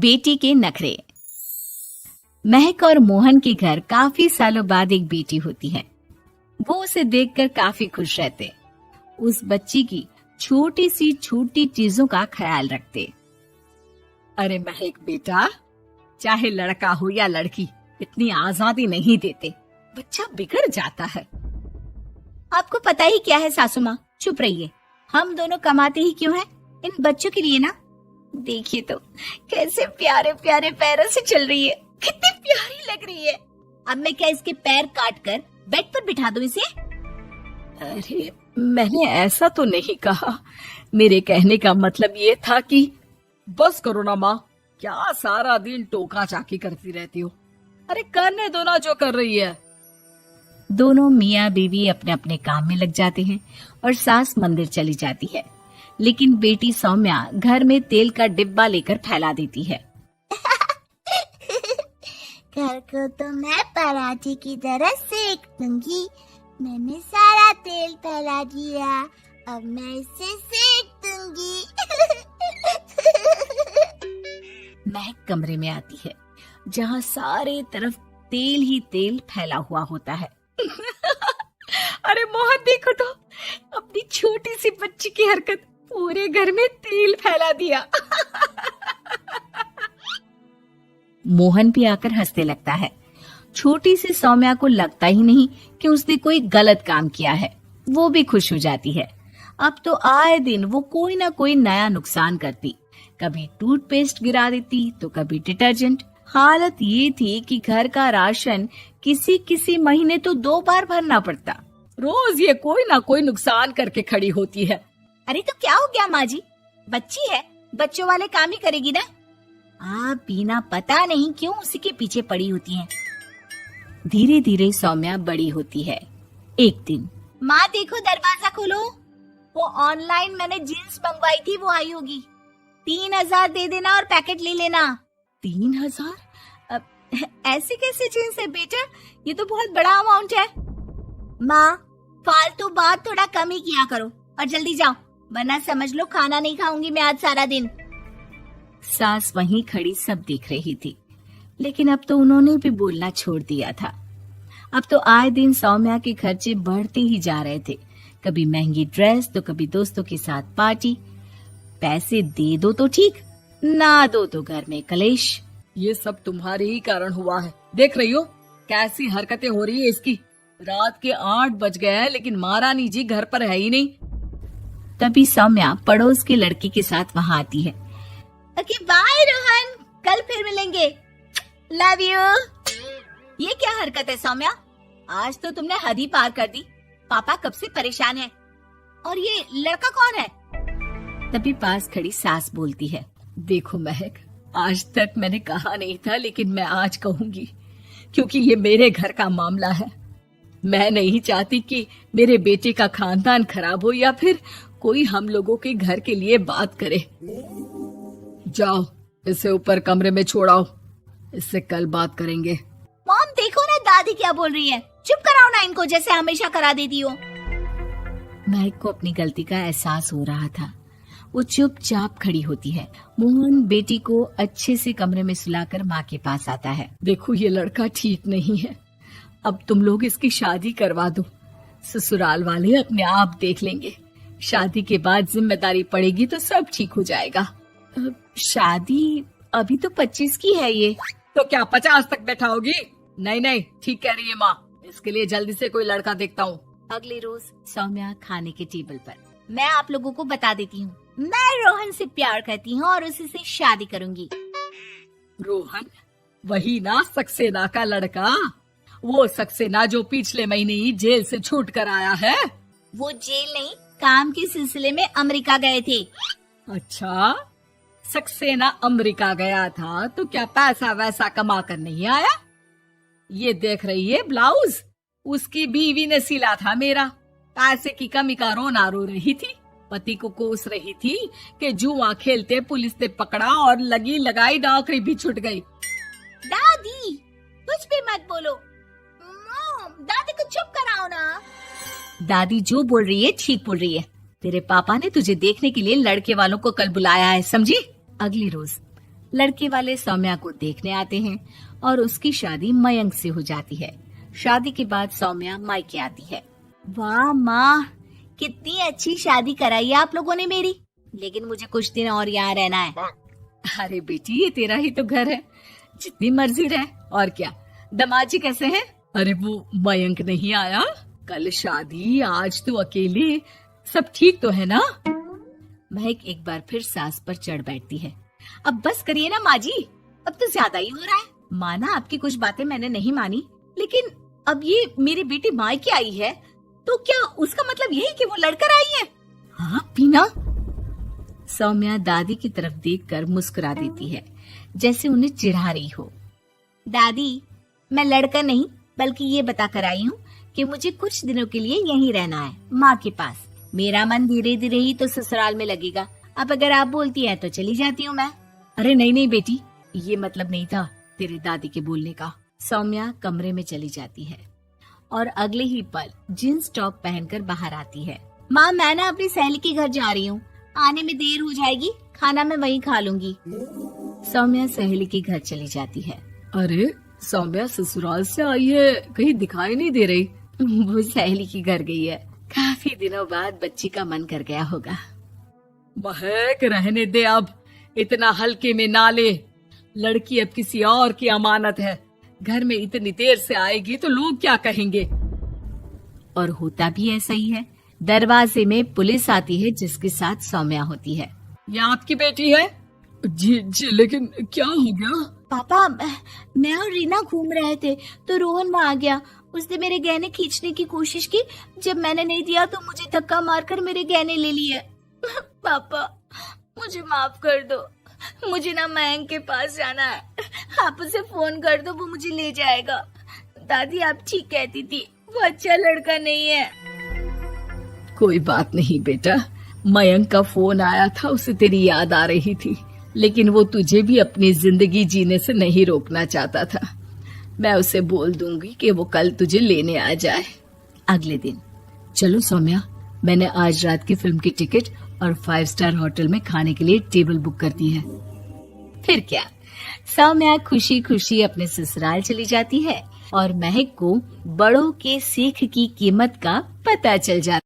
बेटी के नखरे। महक और मोहन के घर काफी सालों बाद एक बेटी होती है। वो उसे देखकर काफी खुश रहते। उस बच्ची की छोटी सी छोटी चीजों का ख्याल रखते। अरे महक बेटा, चाहे लड़का हो या लड़की, इतनी आजादी नहीं देते, बच्चा बिगड़ जाता है। आपको पता ही क्या है सासू माँ, चुप रहिए। हम दोनों कमाते ही क्यों हैं? इन बच्चों के लिए ना। देखिए तो कैसे प्यारे प्यारे पैरों से चल रही है, कितनी प्यारी लग रही है। अब मैं क्या इसके पैर काट कर बेड पर बिठा दूं इसे? अरे मैंने ऐसा तो नहीं कहा। मेरे कहने का मतलब ये था कि बस करो ना माँ, क्या सारा दिन टोका चाकी करती रहती हो। अरे करने दो ना जो कर रही है। दोनों मियाँ बीवी अपने अपने काम में लग जाते हैं और सास मंदिर चली जाती है। लेकिन बेटी सौम्या घर में तेल का डिब्बा लेकर फैला देती है। घर को तो मैं पराठे की तरह सेक दूंगी। मैंने सारा तेल फैला दिया, अब मैं इसे सेक दूंगी। महक कमरे में आती है जहाँ सारे तरफ तेल ही तेल फैला हुआ होता है। अरे मोहन देखो तो, अपनी छोटी सी बच्ची की हरकत, पूरे घर में तेल फैला दिया। मोहन भी आकर हंसने लगता है। छोटी सी सौम्या को लगता ही नहीं कि उसने कोई गलत काम किया है। वो भी खुश हो जाती है। अब तो आए दिन वो कोई ना कोई नया नुकसान करती। कभी टूथपेस्ट गिरा देती तो कभी डिटर्जेंट। हालत ये थी कि घर का राशन किसी किसी महीने तो 2 बार भरना पड़ता। रोज ये कोई ना कोई नुकसान करके खड़ी होती है। अरे तो क्या हो गया माँ जी, बच्ची है, बच्चों वाले काम ही करेगी ना। आप बिना पता नहीं क्यों उसी के पीछे पड़ी होती हैं। धीरे धीरे सौम्या बड़ी होती है। एक दिन, माँ देखो दरवाजा खोलो, वो ऑनलाइन मैंने जीन्स मंगवाई थी, वो आई होगी। 3000 दे देना और पैकेट ले लेना। 3000? ऐसी कैसी जीन्स है बेटा, ये तो बहुत बड़ा अमाउंट है। माँ फालतू बात थोड़ा कम ही किया करो और जल्दी जाओ, वरना समझ लो खाना नहीं खाऊंगी मैं आज सारा दिन। सास वहीं खड़ी सब देख रही थी, लेकिन अब तो उन्होंने भी बोलना छोड़ दिया था। अब तो आए दिन सौम्या के खर्चे बढ़ते ही जा रहे थे। कभी महंगी ड्रेस तो कभी दोस्तों के साथ पार्टी। पैसे दे दो तो ठीक, ना दो तो घर में कलेश। ये सब तुम्हारे ही कारण हुआ है। देख रही हो कैसी हरकतें हो रही है इसकी। रात के 8 बज गए हैं लेकिन महारानी जी घर पर है ही नहीं। तभी सौम्या पड़ोस के लड़की के साथ वहाँ आती है। ओके बाय रोहन, कल फिर मिलेंगे, लव यू। ये क्या हरकत है सौम्या, आज तो तुमने हद ही पार कर दी। पापा कब से परेशान है। और ये लड़का कौन है? तभी पास खड़ी सास बोलती है, देखो महक, आज तक मैंने कहा नहीं था लेकिन मैं आज कहूंगी, क्योंकि ये मेरे घर का मामला है। मैं नहीं चाहती कि मेरे बेटे का खानदान खराब हो या फिर कोई हम लोगों के घर के लिए बात करे। जाओ इसे ऊपर कमरे में छोड़ाओ, इससे कल बात करेंगे। मॉम देखो ना दादी क्या बोल रही है, चुप कराओ ना इनको, जैसे हमेशा करा देती हो। महक को अपनी गलती का एहसास हो रहा था। वो चुपचाप खड़ी होती है। मोहन बेटी को अच्छे से कमरे में सुलाकर माँ के पास आता है। देखो ये लड़का ठीक नहीं है, अब तुम लोग इसकी शादी करवा दो। ससुराल वाले अपने आप देख लेंगे। शादी के बाद जिम्मेदारी पड़ेगी तो सब ठीक हो जाएगा। शादी अभी तो 25 की है ये। तो क्या 50 तक बैठाओगी? नहीं नहीं, ठीक कह रही है माँ, इसके लिए जल्दी से कोई लड़का देखता हूँ। अगले रोज सौम्या खाने के टेबल पर, मैं आप लोगों को बता देती हूँ, मैं रोहन से प्यार करती हूँ और उसी से शादी करूंगी। रोहन? वही ना सक्सेना का लड़का, वो सक्सेना जो पिछले महीने ही जेल से छूट कर आया है। वो जेल नहीं, काम के सिलसिले में अमेरिका गए थे। अच्छा, सक्सेना अमेरिका गया था तो क्या पैसा वैसा कमा कर नहीं आया? ये देख रही है ब्लाउज, उसकी बीवी ने सिला था मेरा। पैसे की कमी का रोना रो रही थी, पति को कोस रही थी कि जुआ खेलते पुलिस ने पकड़ा और लगी लगाई नौकरी भी छूट गई। दादी कुछ भी मत बोलो, दादी को चुप कराओ ना। दादी जो बोल रही है ठीक बोल रही है। तेरे पापा ने तुझे देखने के लिए लड़के वालों को कल बुलाया है, समझी? अगली रोज लड़के वाले सौम्या को देखने आते हैं और उसकी शादी मयंक से हो जाती है। शादी के बाद सौम्या मायके आती है। वाह माँ, कितनी अच्छी शादी कराई है आप लोगों ने मेरी। लेकिन मुझे कुछ दिन और यहाँ रहना है। अरे बेटी, ये तेरा ही तो घर है, जितनी मर्जी रह। और क्या, दामाद जी कैसे हैं? अरे वो मयंक नहीं आया, कल शादी, आज तो अकेले, सब ठीक तो है ना? महक एक बार फिर सास पर चढ़ बैठती है। अब बस करिए ना माँ जी, अब तो ज्यादा ही हो रहा है। माना आपकी कुछ बातें मैंने नहीं मानी, लेकिन अब ये मेरी बेटी मायके आई है तो क्या उसका मतलब यही कि वो लड़कर आई है? हाँ पीना। सौम्या दादी की तरफ देखकर मुस्कुरा देती है, जैसे उन्हें चिढ़ा रही हो। दादी, मैं लड़कर नहीं बल्कि ये बता कर आई हूँ कि मुझे कुछ दिनों के लिए यहीं रहना है, माँ के पास। मेरा मन धीरे धीरे ही तो ससुराल में लगेगा। अब अगर आप बोलती है तो चली जाती हूँ मैं। अरे नहीं नहीं बेटी, ये मतलब नहीं था तेरे दादी के बोलने का। सौम्या कमरे में चली जाती है और अगले ही पल जींस टॉप पहनकर बाहर आती है। माँ, मैं ना अपनी सहेली के घर जा रही हूँ, आने में देर हो जाएगी, खाना मैं वहीं खा लूंगी। सौम्या सहेली के घर चली जाती है। अरे सौम्या ससुराल से आई है, कहीं दिखाई नहीं दे रही। वो सहेली के घर गई है, काफी दिनों बाद बच्ची का मन कर गया होगा। महक, रहने दे अब, इतना हल्के में ना ले। लड़की अब किसी और की अमानत है, घर में इतनी देर से आएगी तो लोग क्या कहेंगे। और होता भी ऐसा ही है। दरवाजे में पुलिस आती है जिसके साथ सौम्या होती है। ये आपकी बेटी है? जी जी, लेकिन क्या हो गया? पापा, मैं और रीना घूम रहे थे तो रोहन वहाँ आ गया। उसने मेरे गहने खींचने की कोशिश की, जब मैंने नहीं दिया तो मुझे धक्का मारकर मेरे गहने ले लिए। पापा, मुझे माफ कर दो, मुझे ना मयंक के पास जाना है। आप उसे फोन कर दो, वो मुझे ले जाएगा। दादी, आप ठीक कहती थी, वो अच्छा लड़का नहीं है। कोई बात नहीं बेटा, मयंक का फोन आया था, उसे तेरी याद आ रही थी, लेकिन वो तुझे भी अपनी जिंदगी जीने से नहीं रोकना चाहता था। मैं उसे बोल दूंगी कि वो कल तुझे लेने आ जाए। अगले दिन, चलो सौम्या, मैंने आज रात की फिल्म की टिकट और 5 स्टार होटल में खाने के लिए टेबल बुक कर दी है। फिर क्या, सौम्या खुशी खुशी अपने ससुराल चली जाती है और महक को बड़ों के सीख की कीमत का पता चल जाता है।